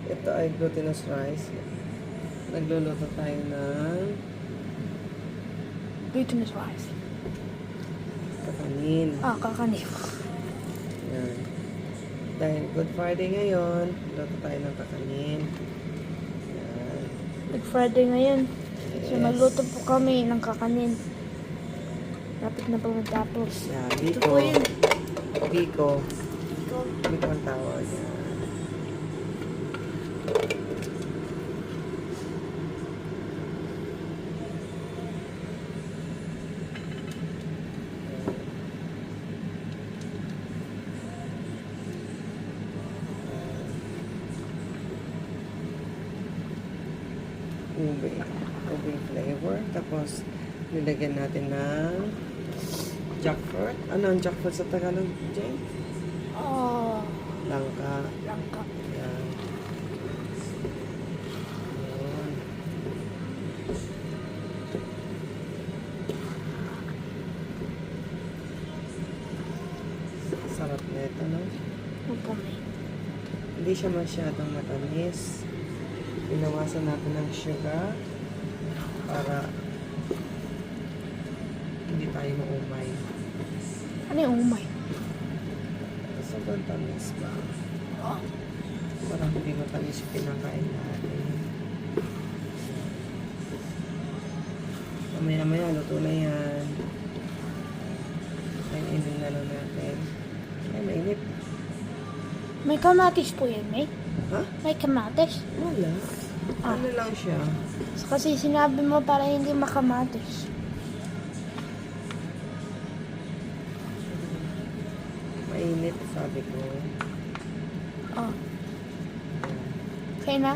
Ito ay glutinous rice. Nagluluto tayo ng Glutinous rice. kakanin. Kakanin. Yan. Dahil Good Friday ngayon, luto tayo ng kakanin. Yan. Good Friday ngayon. So, Yes. magluto po kami ng kakanin. Lapit na po matapos. Yan. Ito Biko. po yun. Biko. Biko ang tawag. Yan. Ube flavor. Tapos, nilagyan natin ng jackfruit. Ano ang jackfruit sa Tagalog, Jane? Langka. Langka. Yan. Yun. Sarap na ito, no? Opo, may. Hindi siya masyadong matamis. Inawasan natin ng sugar para hindi tayo maumay. Ano yung umay? Sobrang tamis ba? Oh. Parang hindi matamis yung pinakain natin. Mamaya-maya, luto na yan. Kainin na lang natin. Ay, mainit. May kamatis po yan, may? Ha? May kamatis? Wala. Ano lang siya? Kasi sinabi mo para hindi makamatis. Mainit, sabi ko. Okay na?